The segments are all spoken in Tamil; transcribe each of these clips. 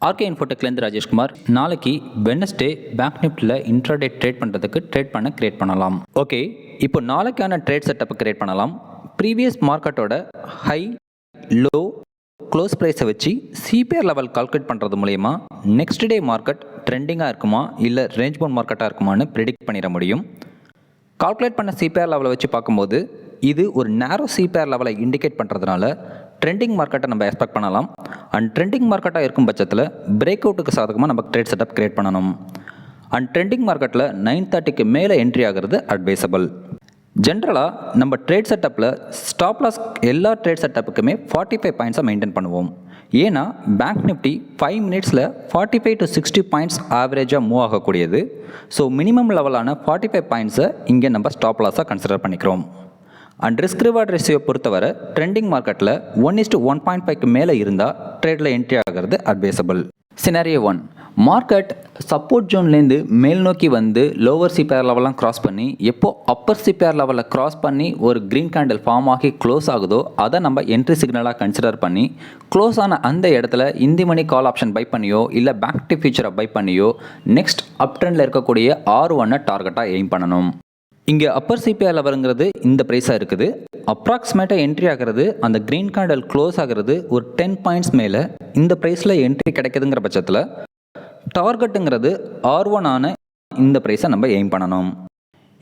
ஆர்கே இன்ஃபோடெக்லேருந்து ராஜேஷ்குமார். நாளைக்கு வெனஸ்டே பேங்க் நிஃப்டியில் இன்ட்ராடே ட்ரேட் பண்ணுறதுக்கு கிரியேட் பண்ணலாம். ஓகே, இப்போ நாளைக்கான ட்ரேட் செட்டப்பை கிரியேட் பண்ணலாம். ப்ரீவியஸ் மார்க்கெட்டோட ஹை, லோ, க்ளோஸ் ப்ரைஸை வச்சு சிபிஆர் லெவல் கால்குலேட் பண்ணுறது மூலயமா நெக்ஸ்ட் டே மார்க்கெட் ட்ரெண்டிங்காக இருக்குமா இல்லை ரேஞ்ச் பவுண்ட் மார்க்கெட்டாக இருக்குமான்னு ப்ரெடிக்ட் பண்ணிட முடியும். கால்குலேட் பண்ண சிபிஆர் லெவலை வச்சு பார்க்கும்போது இது ஒரு நேரோ சிபிஆர் லெவலை இண்டிகேட் பண்ணுறதுனால ட்ரெண்டிங் மார்க்கெட்டை நம்ம எக்ஸ்பெக்ட் பண்ணலாம். அண்ட் ட்ரெண்டிங் மார்க்கெட்டாக இருக்கும் பட்சத்தில் பிரேக் அவுட்டுக்கு சாதகமாக நம்ம ட்ரேட் செட்டப் கிரியேட் பண்ணணும். அண்ட் ட்ரெண்டிங் மார்க்கெட்டில் 9:30க்கு மேலே என்ட்ரி ஆகிறது அட்வைசபிள். ஜென்ரலாக நம்ம ட்ரேட் செட்டப்பில் ஸ்டாப் லாஸ் எல்லா ட்ரேட் செட்டப்புக்குமே 45 பாயிண்ட்ஸை மெயின்டைன் பண்ணுவோம். ஏன்னா பேங்க் நிஃப்டி 5 மினிட்ஸில் 45 to 60 பாயிண்ட்ஸ் ஆவரேஜாக மூவ் ஆகக்கூடியது. ஸோ மினிமம் லெவலான 45 பாயிண்ட்ஸை இங்கே நம்ம ஸ்டாப் லாஸாக கன்சிடர் பண்ணிக்கிறோம். அண்ட் ரிஸ்க் ரிவார்ட் ரேஷியோ பொறுத்தவரை ட்ரெண்டிங் மார்க்கெட்டில் 1:1.5க்கு மேலே இருந்தால் ட்ரேடில் என்ட்ரி ஆகிறது அட்வைசபிள். சினாரியோ 1, மார்க்கெட் சப்போர்ட் ஜோன்லேருந்து மேல் நோக்கி வந்து லோவர் சிபிஆர் லெவலாம் கிராஸ் பண்ணி எப்போ அப்பர் சிபிஆர் லெவலில் கிராஸ் பண்ணி ஒரு க்ரீன் கேண்டில் ஃபார்ம் ஆகி க்ளோஸ் ஆகுதோ அதை நம்ம என்ட்ரி சிக்னலாக கன்சிடர் பண்ணி க்ளோஸ் ஆன அந்த இடத்துல இந்தி மணி கால் ஆப்ஷன் பை பண்ணியோ இல்லை பேங்க் நிஃப்டி ஃபியூச்சரை பை பண்ணியோ நெக்ஸ்ட் அப் ட்ரெண்டில் இருக்கக்கூடிய R1 டார்கெட்டாக எய்ம் பண்ணணும். இங்கே அப்பர் சிபிஆர் லெவலுங்கிறது இந்த ப்ரைஸாக இருக்குது. அப்ராக்சிமேட்டாக என்ட்ரி ஆகிறது அந்த க்ரீன் கேண்டில் க்ளோஸ் ஆகிறது ஒரு 10 பாயிண்ட்ஸ் மேலே இந்த ப்ரைஸில் என்ட்ரி கிடைக்குதுங்கிற பட்சத்தில் டார்கெட்டுங்கிறது R1 ஆன இந்த ப்ரைஸை நம்ம எய்ம் பண்ணணும்.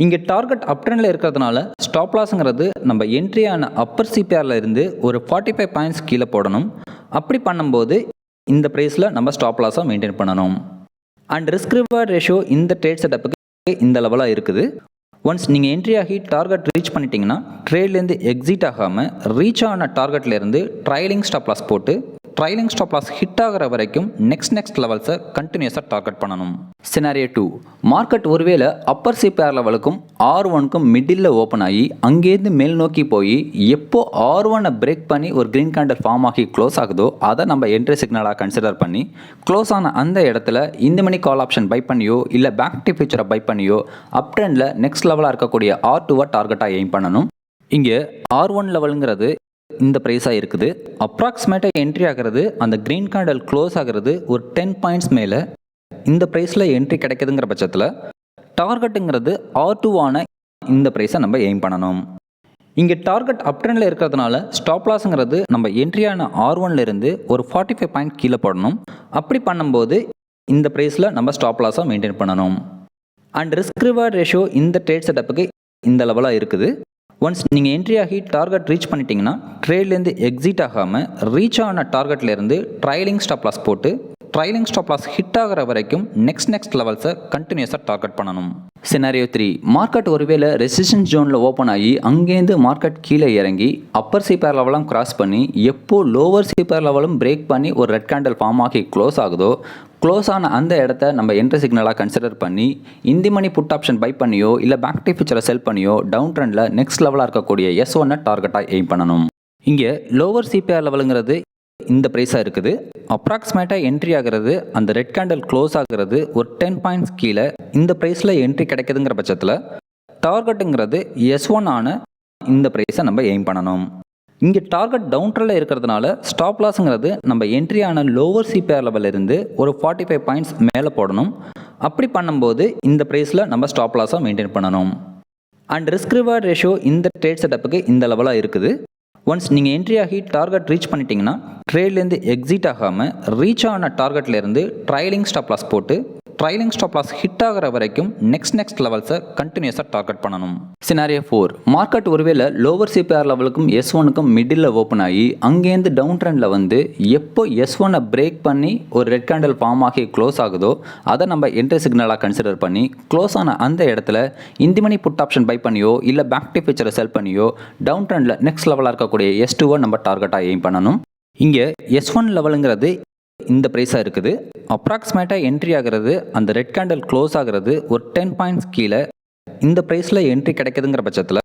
இங்கே டார்கெட் அப் ட்ரெண்டில் இருக்கிறதுனால ஸ்டாப் லாஸுங்கிறது நம்ம என்ட்ரியான அப்பர் சிபிஆரில் இருந்து ஒரு 45 பாயிண்ட்ஸ் கீழே போடணும். அப்படி பண்ணும்போது இந்த ப்ரைஸில் நம்ம ஸ்டாப் லாஸாக மெயின்டைன் பண்ணணும். அண்ட் ரிஸ்க் ரிவார்ட் ரேஷியோ இந்த ட்ரேட் செட்டப்புக்கு இந்த லெவலாக இருக்குது. ஒன்ஸ் நீங்கள் என்ட்ரி ஆகி டார்கெட் ரீச் பண்ணிட்டீங்கன்னா ட்ரேட்லேருந்து எக்ஸிட் ஆகாமல் ரீச் ஆன டார்கெட்லேருந்து ட்ரைலிங் ஸ்டாப் லாஸ் போட்டு ட்ரைலிங் ஸ்டாப் லாஸ் ஹிட் ஆகிற வரைக்கும் நெக்ஸ்ட் லெவல்ஸை கண்டினியூஸாக டார்கெட் பண்ணணும். சினாரியோ 2, மார்க்கெட் ஒருவேளை அப்பர் சிபிஆர் லெவலுக்கும் R1க்கும் மிடில் ஓப்பன் ஆகி அங்கேருந்து மேல் நோக்கி போய் எப்போ R1 பிரேக் பண்ணி ஒரு க்ரீன் கேண்டில் ஃபார்ம் ஆகி க்ளோஸ் ஆகுதோ அதை நம்ம என்ட்ரி சிக்னலாக கன்சிடர் பண்ணி க்ளோஸ் ஆன அந்த இடத்துல இந்த மணி கால் ஆப்ஷன் பை பண்ணியோ இல்லை பேங்க் நிஃப்டி ஃபியூச்சரை பை பண்ணியோ அப் ட்ரெண்டில் நெக்ஸ்ட் லெவலாக இருக்கக்கூடிய R2 டார்கெட்டாக எய்ம் பண்ணணும். இங்கே R1 லெவலுங்கிறது இந்த ப்ரைஸாக இருக்குது. அப்ராக்சிமேட்டாக என்ட்ரி ஆகிறது அந்த க்ரீன் கேண்டில் க்ளோஸ் ஆகிறது ஒரு 10 பாயிண்ட்ஸ் மேலே இந்த ப்ரைஸில் என்ட்ரி கிடைக்குதுங்கிற பட்சத்தில் டார்கெட்டுங்கிறது R2 ஆன இந்த ப்ரைஸை நம்ம எய்ம் பண்ணணும். இங்கே டார்கெட் அப் ட்ரெண்டில் இருக்கிறதுனால ஸ்டாப் லாஸுங்கிறது நம்ம என்ட்ரியான R1 இருந்து ஒரு 45 பாயிண்ட் கீழே போடணும். அப்படி பண்ணும்போது இந்த ப்ரைஸில் நம்ம ஸ்டாப் லாஸாக மெயின்டைன் பண்ணணும். அண்ட் ரிஸ்க் ரிவார்ட் ரேஷியோ இந்த ட்ரேட் செட்டப்புக்கு இந்த லெவலாக இருக்குது. ஒன்ஸ் நீங்கள் என்ட்ரி ஆகி டார்கெட் ரீச் பண்ணிட்டீங்கன்னா ட்ரேட்லேருந்து எக்ஸிட் ஆகாமல் ரீச் ஆன டார்கெட்லேருந்து ட்ரைலிங் ஸ்டாப் லாஸ் போட்டு ட்ரைலிங் ஸ்டாப் லாஸ் ஹிட் ஆகிற வரைக்கும் நெக்ஸ்ட் லெவல்ஸை கண்டினியூஸாக டார்கெட் பண்ணணும். சினாரியோ 3, மார்க்கெட் ஒருவேளை ரெசிஸ்டன்ஸ் ஜோனில் ஓப்பன் ஆகி அங்கேருந்து மார்க்கெட் கீழே இறங்கி அப்பர் சிபிஆர் லெவலும் கிராஸ் பண்ணி எப்போ லோவர் சிபிஆர் லெவலும் பிரேக் பண்ணி ஒரு ரெட் கேண்டில் ஃபார்ம் ஆகி க்ளோஸ் ஆகுதோ க்ளோஸ் ஆன அந்த இடத்த நம்ம என்ட்ரி சிக்னலாக கன்சிடர் பண்ணி in the money put option buy பண்ணியோ இல்லை பேங்க் நிஃப்டி ஃபியூச்சரை செல் பண்ணியோ டவுன் ட்ரெண்டில் நெக்ஸ்ட் லெவலாக இருக்கக்கூடிய S1 டார்கெட்டாக எய்ம் பண்ணணும். இங்கே லோவர் சிபிஆர் லெவலுங்கிறது இந்த ப்ரைஸாக இருக்குது. அப்ராக்சிமேட்டாக என்ட்ரி ஆகிறது அந்த ரெட் கேண்டில் க்ளோஸ் ஆகிறது ஒரு 10 பாயிண்ட்ஸ் கீழே இந்த ப்ரைஸில் என்ட்ரி கிடைக்குதுங்கிற பட்சத்தில் டார்கெட்டுங்கிறது S1 ஆன இந்த ப்ரைஸை நம்ம எய்ம் பண்ணணும். இங்கே டார்கெட் டவுன் ட்ரெண்டில் இருக்கிறதுனால ஸ்டாப் லாஸுங்கிறது நம்ம என்ட்ரியான லோவர் சிபிஆர் லெவலில் இருந்து ஒரு 45 பாயிண்ட்ஸ் மேலே போடணும். அப்படி பண்ணும்போது இந்த ப்ரைஸில் நம்ம ஸ்டாப் லாஸாக மெயின்டைன் பண்ணணும். அண்ட் ரிஸ்க் ரிவார்ட் ரேஷியோ இந்த ட்ரேட் செட்டப்புக்கு இந்த லெவலாக இருக்குது. ஒன்ஸ் நீங்கள் என்ட்ரி ஆகி டார்கெட் ரீச் பண்ணிட்டீங்கன்னா ட்ரேட்லேருந்து எக்ஸிட் ஆகாமல் ரீச் ஆன டார்கெட்லேருந்து ட்ரைலிங் ஸ்டாப் லாஸ் போட்டு ட்ரைலிங் ஸ்டாப் லாஸ் ஹிட் ஆகிற வரைக்கும் நெக்ஸ்ட் லெவல்ஸை கண்டினியூஸாக டார்கெட் பண்ணணும். சினாரியோ 4, மார்க்கெட் ஒருவேளை லோவர் சிபிஆர் லெவலுக்கும் S1க்கும் மிடில் ஓப்பன் ஆகி அங்கேருந்து டவுன் ட்ரெண்டில் வந்து எப்போ S1 பிரேக் பண்ணி ஒரு ரெட் கேண்டில் ஃபார்ம் ஆகி க்ளோஸ் ஆகுதோ அதை நம்ம என்ட்ரி சிக்னலாக கன்சிடர் பண்ணி க்ளோஸ் ஆன அந்த இடத்துல in the money put option buy பண்ணியோ இல்லை பேங்க் நிஃப்டி ஃபியூச்சரை செல் பண்ணியோ டவுன் ட்ரெண்டில் நெக்ஸ்ட் லெவலாக இருக்கக்கூடிய S2 நம்ம டார்கெட்டாக எய்ம் பண்ணணும். இங்கே S1 லெவலுங்கிறது இந்த ப்ரைஸாக இருக்குது. அப்ராக்சிமேட்டாக என்ட்ரி ஆகிறது அந்த ரெட் கேண்டில் க்ளோஸ் ஆகிறது ஒரு 10 பாயிண்ட்ஸ் கீழே இந்த ப்ரைஸில் என்ட்ரி கிடைக்குதுங்கிற பட்சத்தில்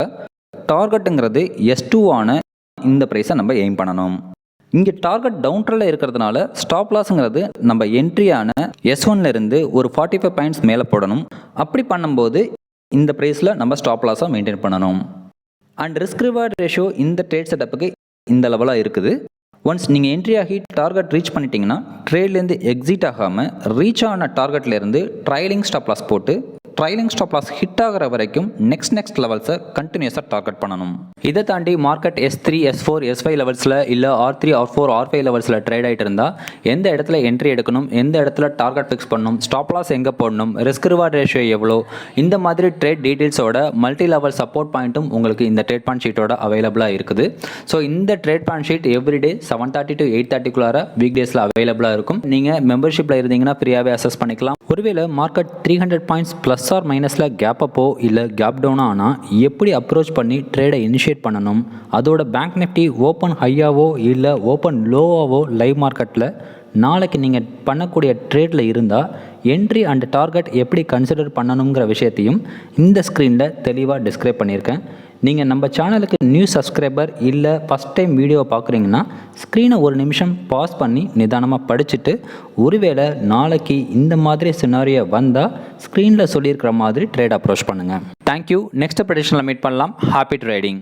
டார்கெட்டுங்கிறது S2 ஆன இந்த ப்ரைஸை நம்ம எய்ம் பண்ணணும். இங்கே டார்கெட் டவுன் ட்ரெண்டில் இருக்கிறதுனால ஸ்டாப் லாஸுங்கிறது நம்ம என்ட்ரியான S1 இருந்து ஒரு 45 பாயிண்ட்ஸ் மேலே போடணும். அப்படி பண்ணும்போது இந்த ப்ரைஸில் நம்ம ஸ்டாப் லாஸாக மெயின்டைன் பண்ணணும். அண்ட் ரிஸ்க் ரிவார்ட் ரேஷியோ இந்த ட்ரேட் செட்டப்புக்கு இந்த லெவலாக இருக்குது. ஒன்ஸ் நீங்கள் என்ட்ரி ஆகி டார்கெட் ரீச் பண்ணிட்டீங்கன்னா ட்ரேட்லேருந்து எக்ஸிட் ஆகாமல் ரீச் ஆன டார்கெட்லேருந்து ட்ரைலிங் ஸ்டாப் லாஸ் போட்டு ட்ரைலிங் ஸ்டாப் லாஸ் ஹிட் ஆகிற வரைக்கும் நெக்ஸ்ட் லெவல்ஸை கண்டினியூஸாக டார்கெட் பண்ணணும். இதை தாண்டி மார்க்கெட் S3, S4, S5 லெவல்ஸில் இல்லை R3, R4, R5 லெவல்ஸில் ட்ரேட் ஆகிட்டு இருந்தால் எந்த இடத்துல என்ட்ரி எடுக்கணும், எந்த இடத்துல டார்கெட் ஃபிக்ஸ் பண்ணணும், ஸ்டாப் லாஸ் எங்கே போடணும், ரிஸ்க் ரிவார்ட் ரேஷியோ எவ்வளோ, இந்த மாதிரி ட்ரேட் டீட்டெயில்ஸோட மல்டி லெவல் சப்போர்ட் பாயிண்ட்டும் உங்களுக்கு இந்த ட்ரேட் பாயிண்ட் ஷீட்டோட அவைலபிளாக இருக்குது. ஸோ இந்த trade point sheet everyday 7:30 to 8:30 week டேஸில் அவைலபிளாக இருக்கும். நீங்கள் மெம்பர்ஷிப்பில் இருந்தீங்கன்னா ஃப்ரீயாகவே அசஸ் பண்ணிக்கலாம். ஒருவேளை மார்க்கெட் 300 பாயிண்ட்ஸ் ப்ளஸ் ஆர் மைனஸில் கேப் அப்போ இல்லை கேப் டவுனோ ஆனால் எப்படி அப்ரோச் பண்ணி ட்ரேடை இனிஷியேட் பண்ணணும், அதோட பேங்க் நிஃப்டி ஓப்பன் ஹையாவோ இல்லை ஓப்பன் லோவாவோ லைவ் மார்க்கெட்டில் நாளைக்கு நீங்கள் பண்ணக்கூடிய ட்ரேடில் இருந்தால் என்ட்ரி அண்ட் டார்கெட் எப்படி கன்சிடர் பண்ணணுங்கிற விஷயத்தையும் இந்த ஸ்க்ரீனில் தெளிவாக டிஸ்கிரைப் பண்ணியிருக்கேன். நீங்கள் நம்ம சேனலுக்கு நியூ சப்ஸ்கிரைபர் இல்லை ஃபஸ்ட் டைம் வீடியோவை பார்க்குறீங்கன்னா ஸ்க்ரீனை ஒரு நிமிஷம் பாஸ் பண்ணி நிதானமாக படிச்சுட்டு ஒருவேளை நாளைக்கு இந்த மாதிரி சினாரியோ வந்தால் ஸ்க்ரீனில் சொல்லியிருக்கிற மாதிரி ட்ரேட் அப்ரோச் பண்ணுங்கள். தேங்க்யூ. நெக்ஸ்ட் ப்ரெடிஷனில் மீட் பண்ணலாம். Happy trading.